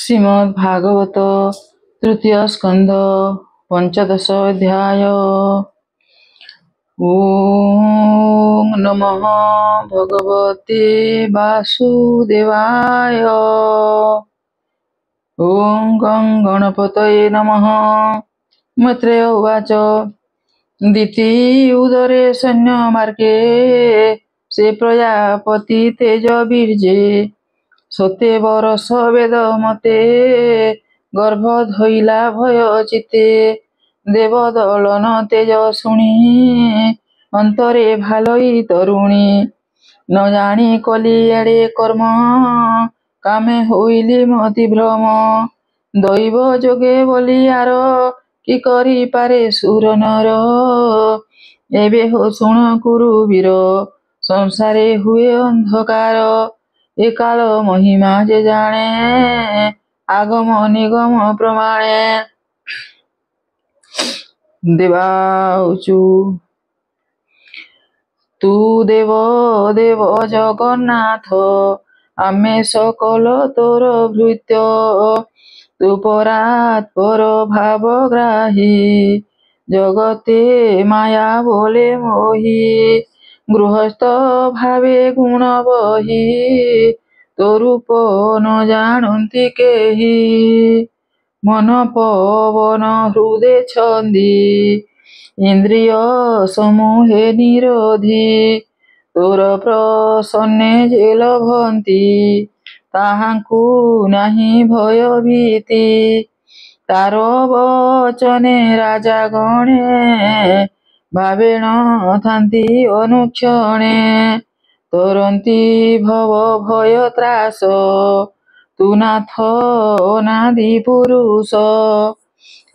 श्रीमद्भागवत तृतीय स्कंध पंचदश अध्याय। ओम नमः भगवते वासुदेवाय। ओम गं गणपतये नमः। मैत्रेय उवाच दिति उदरे सैन्यमार्गे से प्रजापति तेजवीर्ये सते बरस वेद मते गर्भ धइला भय चिते देवदलन तेज शुणी अंतरे भालई तरुणी न जानी कली एड़े कर्म कामे होइली मति भ्रम दैव जोगे बलियार कि करि पारे सुर नर एबे हो शुण कुरुवीर संसारे हुए अंधकार ए काल महिमा जे जाने आगम निगम प्रमाणे देवाउचु तू देव देव जगन्नाथ आमे सकल तोर भृत्य तू परात्पर भावग्राही जगते माया बोले मोही गृहस्थ भावे गुण बही तो रूप न जानती केही मन पवन हृदय छंदी इंद्रिय समूहे निरोधी तोर प्रसन्ने जे लभंती ताहांकु नाही भय भीति तार वचने राजा गणे भावेण थांती अनुक्षणे तरंती भव भय त्रास तू नाथ अनादि पुरुष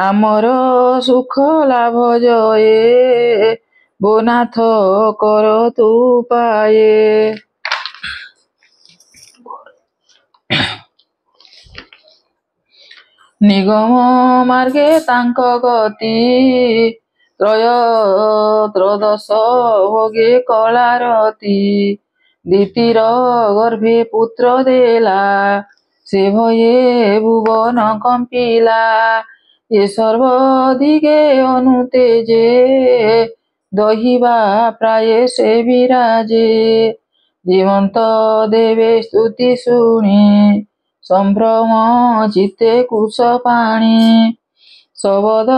आमर सुख लाभ जये बो नाथ कर तू पाये। निगम मार्गे तांक गति त्रयोदश भोगे कलारती दितिर गर्भे पुत्र देला से भये भुवन कंपिला ये सर्व दिगे अनुतेजे दहिबा प्राये से विराजे जीवंत देवे स्तुति शुणी संभ्रम चित्ते कुश पाणी सबद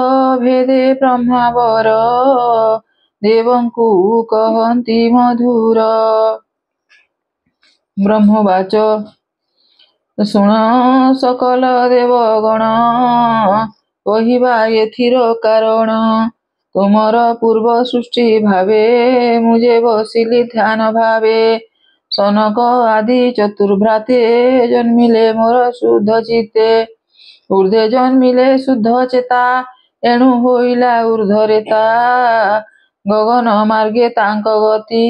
भेदे ब्रह्मावर देवंकु कहन्ति मधुर। ब्रह्मवाच शुण सकल देवगण कहिबा एथिर कारण तुमर पूर्व सृष्टि भावे मुझे बसिली ध्यान भावे सनक आदि चतुर्भ्राते जन्मिले मोर शुद्ध चित्ते ऊर्ध्वे जन्मिले शुद्ध चेता एणु होइला ऊर्ध्वरेता गगन मार्गे तांक गति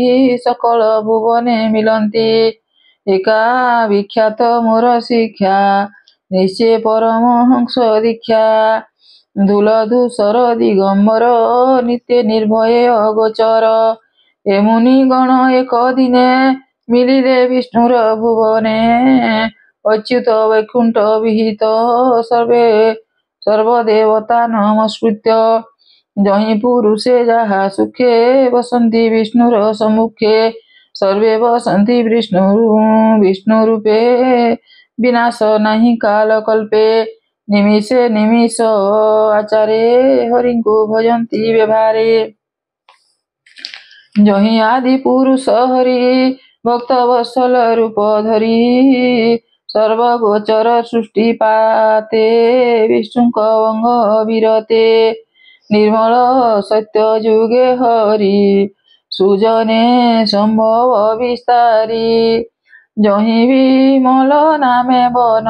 सकल भुवने मिलंती एका विख्यात मोर शिक्षा निश्चय परमहंस दीक्षा धूल धूसर दिगंबर नित्य निर्भय अगोचर ए मुनि गण एक दिने मिलिले विष्णुर भुवने अच्युत वैकुंठ विहित सर्वे सर्वदेवता नमस्कृत्य जहि पुरुषे जहा सुखे वसंति विष्णुर सम्मुखे सर्वे वसंति विष्णु रूपे विनाश नहीं काल कल्पे निमिषे निमिष आचारे हरिंकु भजन्ति व्यवहारे जहि आदि पुरुष हरि भक्त वत्सल रूप धरी सर्वगोचर सृष्टि पाते विष्णुक अंग विरते निर्मल सत्य जुगे हरि सुजने संभव विस्तारी जहि विमल नामे वन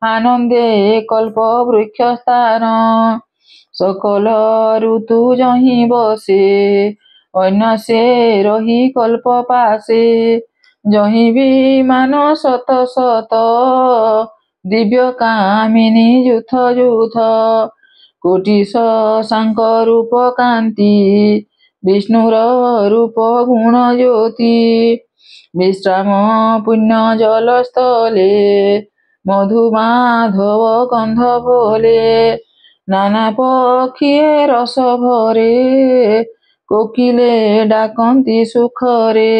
आनंदे कल्प वृक्ष स्थान सकल ऋतु जहि बसे अन्य से रही कल्प पासे जहि विमान शत शत दिव्य कामिनी जुथ जुथ कोटि शशांक रूप कांति विष्णुर रूप गुण ज्योति विश्राम पुण्य जल स्थले ମଧୁ ମାଧବ ଗନ୍ଧ ବୋଲେ ନାନା ପକ୍ଷୀଏ ରସ ଭରେ କୋକିଲେ ଡାକନ୍ତି ସୁଖରେ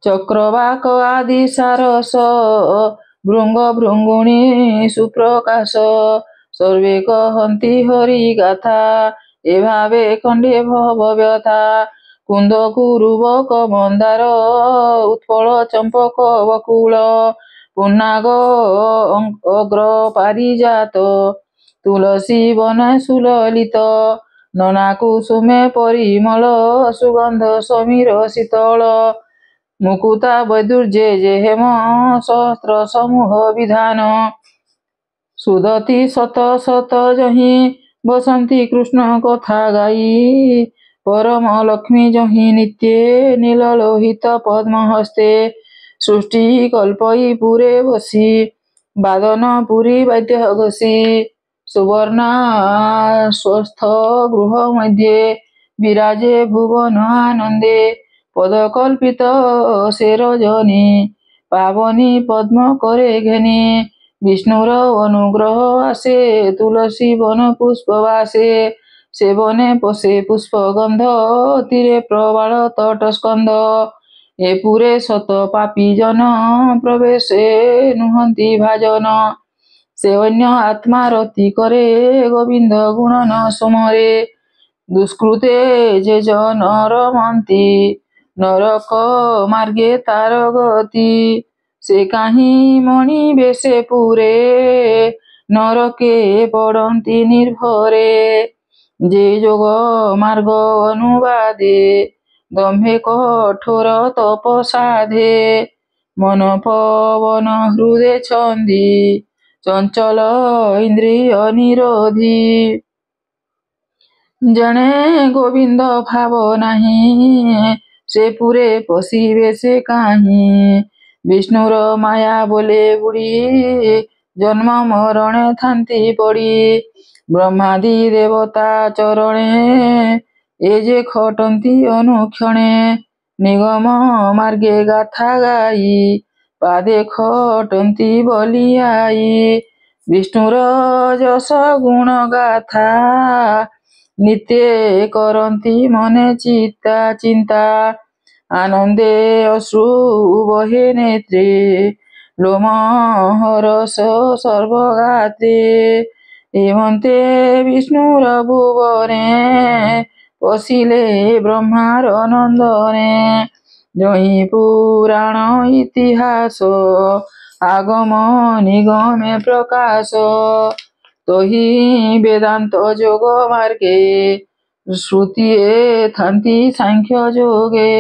ଚକ୍ରବାକ ଆଦି ସାରସ ଭୃଙ୍ଗ ଭୃଙ୍ଗୁଣୀ ସୁପ୍ରକାଶ ସର୍ବେ କହନ୍ତି ହରି ଗାଥା ଏ ଭାବେ ଖଣ୍ଡେ ଭବ ବ୍ୟଥା କୁନ୍ଦ କୁରୁବକ ମନ୍ଦାର ଉତ୍ପଳ ଚମ୍ପକ ବକୁଳ ପୁନ୍ନାଗ ଅଗ୍ର ପାରିଜାତ ତୁଳସୀ ବନ ସୁଲଳିତ ନନା କୁସୁମେ ପରିମଳ ସୁଗନ୍ଧ ସମୀର ଶୀତଳ ମୁକୁତା ବୈଦୁର୍ଯ୍ୟ ହେମ ସହସ୍ର ସମୂହ ବିଧାନ ସୁଦତି ଶତ ଶତ ଯହିଁ ବସନ୍ତି କୃଷ୍ଣ କଥା ଗାଇ ପରମ ଲକ୍ଷ୍ମୀ ଯହିଁ ନିତ୍ୟେ ନୀଳ ଲୋହିତ ପଦ୍ମ ହସ୍ତେ ସୃଷ୍ଟି କଳ୍ପଇ ପୁରେ ବସି ବାଦନ ପୁରୀ ବାଦ୍ୟ ଘୋଷି ସୁବର୍ଣ୍ଣା ସ୍ୱସ୍ଥ ଗୃହ ମଧ୍ୟେ ବିରାଜେ ଭୁବନ ଆନନ୍ଦେ ପଦକଲ୍ପିତ ସେ ରଜନୀ ପାବନୀ ପଦ୍ମ করে ঘেনি বিষ্ণুর অনুগ্রহ আসে তুলসী বন পুষ্প বাসে সে বনে পশে পুষ্প গন্ধ তীরে প্রবাল তট স্কন্ধ এ পুরে শত পাপী জন প্রবেশে নুহନ୍ତି ভাজন সে অন্য আত্মা রতি করে গোবিন্দ গুণন সমরে দুষ্কৃতে যে জনর মন্তি নরক মার্গে তার গতি সে কাহি মণি বেশে পুরে নরকে পড়ନ୍ତି নির্ভরে যে যোগ মার্গ অনুবাদে দম্ভে কঠোর তপ সাধে মন পবন হৃদে ছন্দি চঞ্চল ইন্দ্রিয় নিরোধী ଜଣେ ଗୋବିନ୍ଦ ଭାବ ନାହିଁ ସେ ପୁରେ ପଶିବେ ସେ କାହିଁ ବିଷ୍ଣୁର ମାୟା ବୋଲେ ବୁଡ଼ି ଜନ୍ମ ମରଣେ ଥାନ୍ତି ପଡ଼ି ବ୍ରହ୍ମାଦି ଦେବତା ଚରଣେ ଏ ଯେ ଖଟନ୍ତି ଅନୁକ୍ଷଣେ ନିଗମ ମାର୍ଗେ ଗାଥା ଗାଇ ପାଦେ ଖଟନ୍ତି ବଲିଆଇ ବିଷ୍ଣୁର ଯଶ ଗୁଣ ଗାଥା ନିତ୍ୟ କରନ୍ତି ମନେ ଚିନ୍ତା ଆନନ୍ଦେ ଅଶ୍ରୁ ବହେ ନେତ୍ରେ ଲୋମ ହରସ ସର୍ବଗାତ୍ରେ ଏମନ୍ତେ ବିଷ୍ଣୁର ଭୁବନେ ପଶିଲେ ବ୍ରହ୍ମାର ନନ୍ଦନେ ଯହିଁ ପୁରାଣ ଇତିହାସ আগম নিগমে প্রকাশ তহি বেদান্ত যোগ মার্গে শ্রুতিয়ে থান্তি সাংখ্য যোগে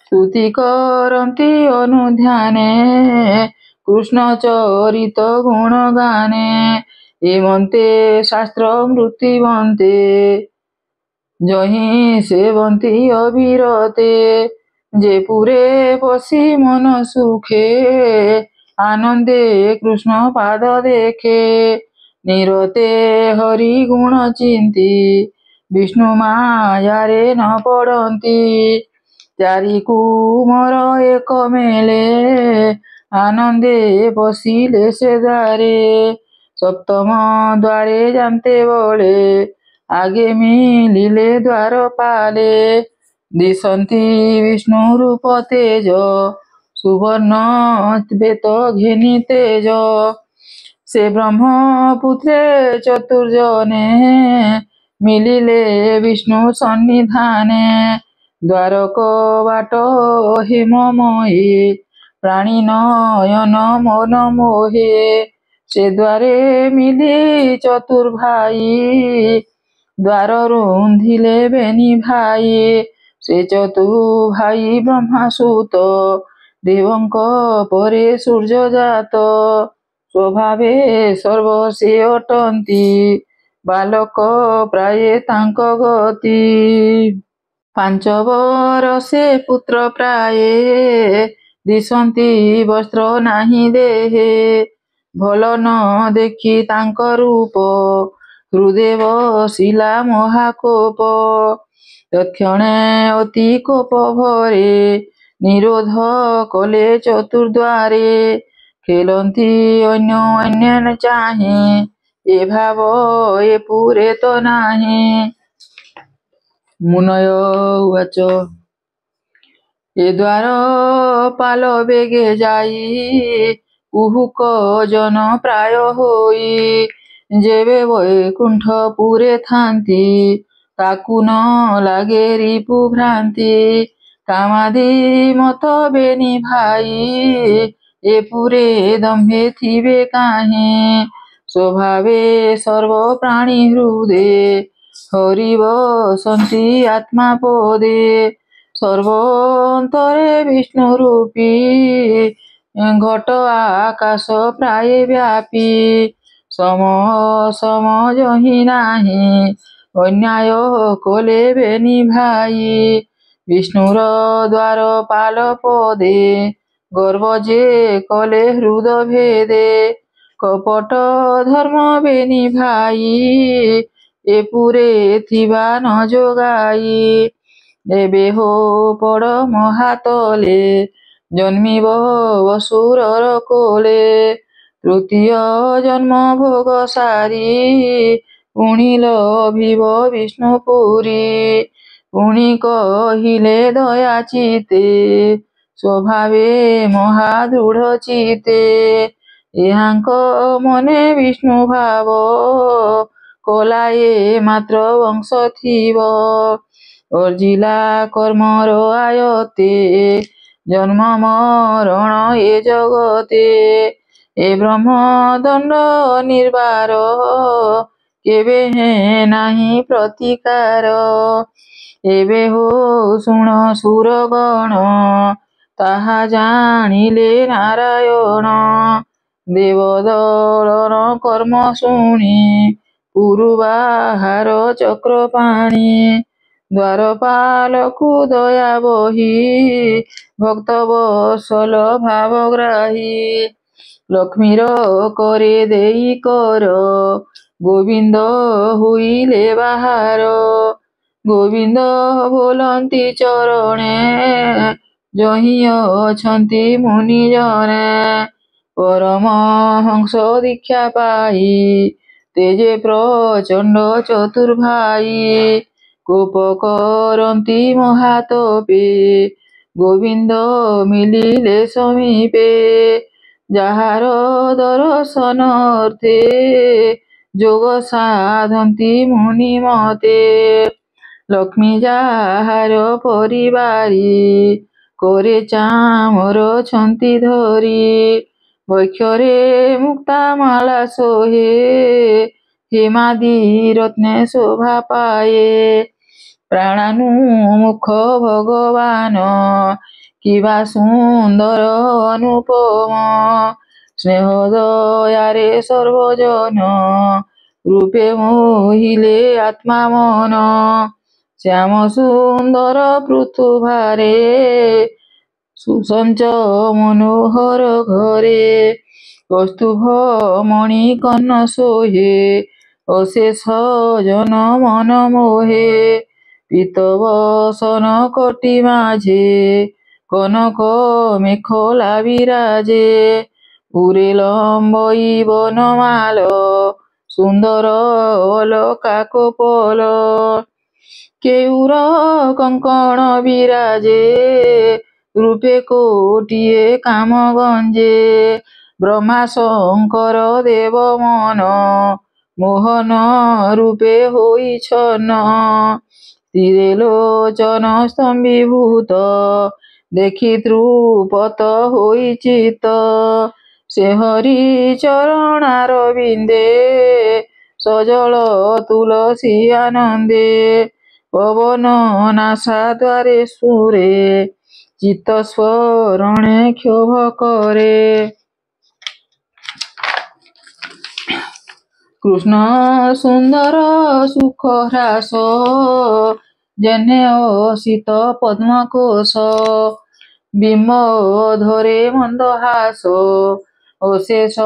শ্রুতি করন্তি অনুধ্যানে কৃষ্ণ চরিত গুণ গানে এমন্তে শাস্ত্র মৃত্যুবন্তে যহি সেবন্তি অবিরতে যে পুরে পশি মন সুখে আনন্দে কৃষ্ণ পাদ দেখে নিরতে হরি গুণ চিন্তি বিষ্ণু মায়ারে ন পড়ନ୍ତି চারি কুমর এক মেলে আনন্দে পশিলে সে দ্বারে সপ্তম দ্বারে জানতে বলে আগে মিলিলে দ্বার পালে দিশন্তি বিষ্ণু রূপ তেজ সুবর্ণ বেত ঘেনি তেজ সে ব্রহ্মপুত্রে চতুর্জনে মিলিলে বিষ্ণু সন্নিধানে দ্বারক বাট হেমময়ে প্রাণী নয়ন মন মোহে সে দ্বারে মিলি চতুর্ভাই দ্বার রুন্ধিলে বেনি ভাই সে চতুর্ভাই ব্রহ্মাসুত দেবଙ୍କ ପରେ ସୂର୍ଯ୍ୟ ଜାତ ସ୍ୱଭାବେ ସର୍ବ ସେ ଅଟନ୍ତି ବାଲକ ପ୍ରାୟେ ତାଙ୍କ ଗତି ପାଞ୍ଚ ବରଷେ ପୁତ୍ର ପ୍ରାୟେ ଦିଶନ୍ତି ବସ୍ତ୍ର ନାହିଁ ଦେହେ ଭଲ ନ ଦେଖି ତାଙ୍କ ରୂପ ହୃଦେ ବସିଲା ମହାକୋପ ତତ୍କ୍ଷଣେ ଅତି କୋପ ଭରେ ନିରୋଧ କଲେ ଚତୁର୍ଦ୍ୱାରେ ଖେଳନ୍ତି ଅନ୍ୟ ଅନ୍ୟ ଚାହିଁ, ଏ ଭାବ ଏ ପୁରେ ତ ନାହିଁ। ମୁନୟ ଉବାଚ ଏ ଦ୍ୱାର ପାଲ ବେଗେ ଯାଇ, କୁହୁକ ଜନ ପ୍ରାୟ ହୋଇ, ଯେବେ ବୈକୁଣ୍ଠପୁରେ ଥାନ୍ତି, ତାକୁ ନ ଲାଗେ ରିପୁ ଭ୍ରାନ୍ତି। କାମାଦି ମତ ବେନି ଭାଇ, ଏ ପୁରେ ଦମ୍ଭେ ଥିବେ କାହିଁ। ସ୍ୱଭାବେ ସର୍ବ ପ୍ରାଣୀ ହୃଦେ, ହରି ବସନ୍ତି ଆତ୍ମା ପଦେ। ସର୍ବ ଅନ୍ତରେ ବିଷ୍ଣୁ ରୂପୀ, ଘଟ ଆକାଶ ପ୍ରାୟ ବ୍ୟାପୀ। ସମ ସମ ଯହି ନାହିଁ, ଅନ୍ୟାୟ କଲେ ବେନି ଭାଇ। ବିଷ୍ଣୁର ଦ୍ୱାର ପାଲ ପଦେ, ଗର୍ବ ଯେ କଲେ ହୃଦ ଭେଦେ। କପଟ ଧର୍ମ ବେନି ଭାଇ, ଏ ପୁରେ ଥିବା ନ ଯୋଗାଇ। ଏବେ ହୋ ପଡ଼ ମହାତଲେ, ଜନ୍ମିବ ଅସୁରର କୋଲେ। ତୃତୀୟ ଜନ୍ମ ଭୋଗ ସାରି, ପୁଣି ଲଭିବ ବିଷ୍ଣୁପୁରୀ। ପୁଣି କହିଲେ ଦୟା ଚିତେ, ସ୍ୱଭାବେ ମହାଦୃଢ଼ ଚିତେ। ଏହାଙ୍କ ମନେ ବିଷ୍ଣୁ ଭାବ, କଲା ଏ ମାତ୍ର ବଂଶ ଥିବ। ଅର୍ଜିଲା କର୍ମର ଆୟତେ, ଜନ୍ମ ମରଣ ଏ ଜଗତେ। ଏ ବ୍ରହ୍ମ ଦଣ୍ଡ ନିର୍ବାର, କେବେ ନାହିଁ ପ୍ରତିକାର। ଏବେ ହୋ ଶୁଣ ସୁରଗଣ, ତାହା ଜାଣିଲେ ନାରାୟଣ। ଦେବଦଳନ କର୍ମ ଶୁଣି, ପୁରୁ ବାହାର ଚକ୍ରପାଣି। ଦ୍ୱାରପାଲକୁ ଦୟା ବହି, ଭକ୍ତ ବତ୍ସଲ ଭାବଗ୍ରାହୀ। ଲକ୍ଷ୍ମୀର କରେ ଦେଇ କର, ଗୋବିନ୍ଦ ହୋଇଲେ ବାହାର। ଗୋବିନ୍ଦ ବୋଲନ୍ତି ଚରଣେ, ଯହିଁ ଅଛନ୍ତି ମୁନି ଜନେ। ପରମହଂସ ଦୀକ୍ଷା ପାଇ, ତେଜେ ପ୍ରଚଣ୍ଡ ଚତୁର୍ଭାଇ। କୋପ କରନ୍ତି ମହାତପେ, ଗୋବିନ୍ଦ ମିଳିଲେ ସମୀପେ। ଯାହାର ଦର୍ଶନ ଅର୍ଥେ, ଯୋଗ ସାଧନ୍ତି ମୁନି ମତେ। ଲକ୍ଷ୍ମୀ ଯାହାର ପରିବାରି, କରେ ଚାମର ଛନ୍ତି ଧରି। ବକ୍ଷରେ ମୁକ୍ତାମାଳା ଶୋହେ, ହେମାଦି ରତ୍ନେ ଶୋଭା ପାଏ। ପ୍ରାଣାନୁ ମୁଖ ଭଗବାନ, କିବା ସୁନ୍ଦର ଅନୁପମ। ସ୍ନେହ ଦୟାରେ ସର୍ବଜନ, ରୂପେ ମୋହିଲେ ଆତ୍ମା ମନ। ଶ୍ୟାମ ସୁନ୍ଦର ପୃଥୁଭାରେ, ସୁସଞ୍ଚ ମନୋହର ଘରେ। କୌସ୍ତୁଭ ମଣି କର୍ଣ୍ଣ ଶୋହେ, ଅଶେଷ ଜନ ମନ ମୋହେ। ପୀତବସନ କୋଟି ମାଝେ, କନକ ମେଖଲା ବିରାଜେ। ଉରେ ଲମ୍ବଇ ବନମାଳ, ସୁନ୍ଦର ଅଲକା କୋପଲ। କେୟୁର କଙ୍କଣ ବିରାଜେ, ରୂପେ କୋଟିଏ କାମ ଗଞ୍ଜେ। ବ୍ରହ୍ମା ଶଙ୍କର ଦେବ ମନ, ମୋହନ ରୂପେ ହୋଇଛନ। ତୀରେ ଲୋଚନ ସ୍ତମ୍ଭୀଭୂତ, ଦେଖି ଧ୍ରୁପତ ହୋଇ ଚିତ୍ତ। ସେ ହରି ଚରଣାରବିନ୍ଦେ, ସଜଳ ତୁଳସୀ ଆନନ୍ଦେ। ପବନ ନାସା ଦ୍ୱାରେ ସ୍ଫୁରେ, ଚିତ୍ତ ସ୍ମରଣେ କ୍ଷୋଭ କରେ। କୃଷ୍ଣ ସୁନ୍ଦର ସୁଖ ହ୍ରାସ, ଯେହ୍ନେ ଅସିତ ପଦ୍ମକୋଶ। ବିମ୍ବ ଧରେ ମନ୍ଦହାସ, ଅଶେଷ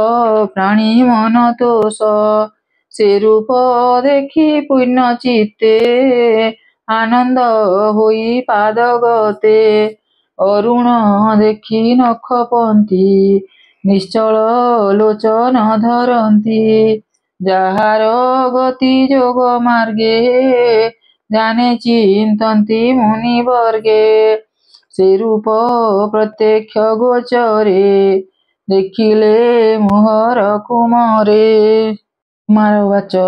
ପ୍ରାଣୀ ମନ ତୋଷ। ସେ ରୂପ ଦେଖି ପୁଣ୍ୟ ଚିତ୍ତେ, ଆନନ୍ଦ ହୋଇ ପାଦ ଗତେ। ଅରୁଣ ଦେଖି ନଖ ପନ୍ତି, ନିଶ୍ଚଳ ଲୋଚନ ଧରନ୍ତି। ଯାହାର ଗତି ଯୋଗ ମାର୍ଗେ ଜାନେ ଚିନ୍ତନ୍ତି ମୁନି ବର୍ଗେ। ସେ ରୂପ ପ୍ରତ୍ୟକ୍ଷ ଗୋଚରେ ଦେଖିଲେ ମୋହର କୁମରେ। କୁମାର ଉବାଚ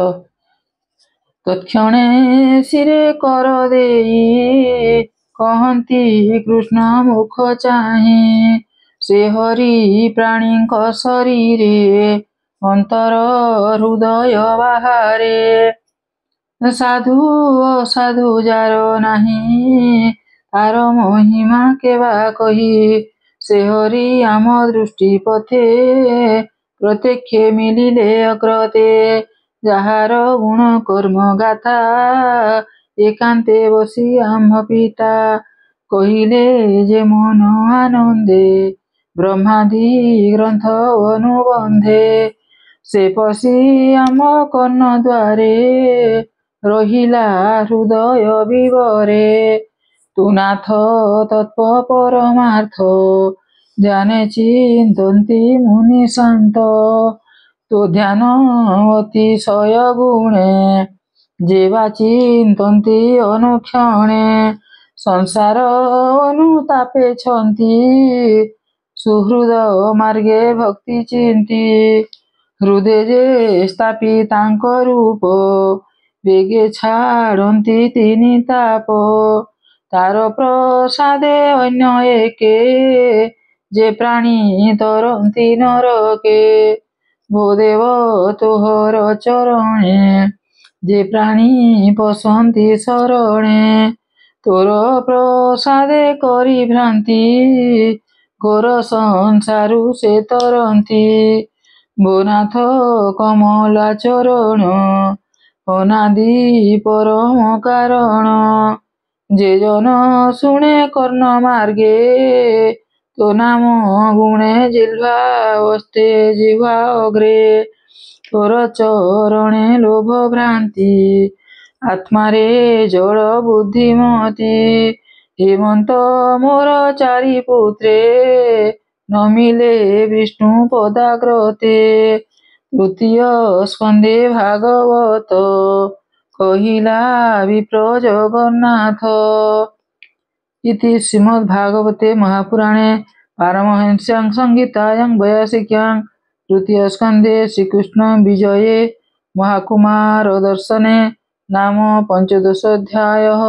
ତତ୍କ୍ଷଣେ ଶିରେ କର ଦେଇ କହନ୍ତି କୃଷ୍ଣ ମୁଖ ଚାହିଁ। ସେ ହରି ପ୍ରାଣୀଙ୍କ ଶରୀରେ ଅନ୍ତର ହୃଦୟ ବାହାରେ। ସାଧୁ ଅସାଧୁ ଯାର ନାହିଁ ତାର ମହିମା କେବା କହି। ସେ ହରି ଆମ ଦୃଷ୍ଟି ପଥେ ପ୍ରତ୍ୟକ୍ଷେ ମିଳିଲେ ଅଗ୍ରତେ। ଯାହାର ଗୁଣ କର୍ମ ଗାଥା ଏକାନ୍ତେ ବସି ଆମ୍ଭ ପିତା। କହିଲେ ଯେ ମନ ଆନନ୍ଦେ ବ୍ରହ୍ମାଦି ଗ୍ରନ୍ଥ ଅନୁବନ୍ଧେ। ସେ ପଶି ଆମ କର୍ଣ୍ଣ ଦ୍ୱାରେ ରହିଲା ହୃଦୟ ବିବରେ। ତୁ ନାଥ ତତ୍ତ୍ୱ ପରମାର୍ଥ ଜାନେ ଚିନ୍ତନ୍ତି ମୁନି ଶାନ୍ତ। ତୋ ଧ୍ୟାନ ଅତିଶୟ ଗୁଣେ ଯେବା ଚିନ୍ତନ୍ତି ଅନୁକ୍ଷଣେ। ସଂସାର ଅନୁତାପେଛନ୍ତି ସୁହୃଦ ମାର୍ଗେ ଭକ୍ତି ଚିନ୍ତି। ହୃଦେ ଯେ ସ୍ଥାପି ତାଙ୍କ ରୂପ ବେଗେ ଛାଡ଼ନ୍ତି ତିନି ତାପ। ତାର ପ୍ରସାଦେ ଅନ୍ୟ ଏକେ ଯେ ପ୍ରାଣୀ ତରନ୍ତି ନରକେ। ଭୋଦେବ ତୋହର ଚରଣେ ଯେ ପ୍ରାଣୀ ପଶନ୍ତି ଶରଣେ। ତୋର ପ୍ରସାଦେ କରି ଭ୍ରାନ୍ତି ଘୋର ସଂସାରୁ ସେ ତରନ୍ତି। ମୋ ନାଥ କମଲା ଚରଣ ଅନାଦି ପରମ କାରଣ। ଯେ ଜନ ଶୁଣେ କର୍ଣ୍ଣ ମାର୍ଗେ ତୋ ନାମ ଗୁଣେ ଜିହ୍ବା ବସ୍ତେ ଜିହ୍ବା ଅଗ୍ରେ। ତୋର ଚରଣେ ଲୋଭ ଭ୍ରାନ୍ତି ଆତ୍ମାରେ ଜଳ ବୁଦ୍ଧିମତି। ହେମନ୍ତ ମୋର ଚାରି ପୁତ୍ରେ ନମିଲେ ବିଷ୍ଣୁ ପଦାଗ୍ରତେ। ତୃତୀୟ ସ୍କନ୍ଧେ ଭାଗବତ କହିଲା ବିପ୍ର ଜଗନ୍ନାଥ। ଇତି ଶ୍ରୀମଦ୍ଭାଗବତେ ମହାପୁରାଣେ ପାରମହଂସ୍ୟାଂ ସଂହିତାୟାଂ ବୈୟାସିକ୍ୟାଂ ତୃତୀୟ ସ୍କନ୍ଧେ ଶ୍ରୀକୃଷ୍ଣ ବିଜये ମହାକୁମାର ଦର୍ଶନେ ନାମ ପଞ୍ଚଦଶୋऽଧ୍ୟାୟः।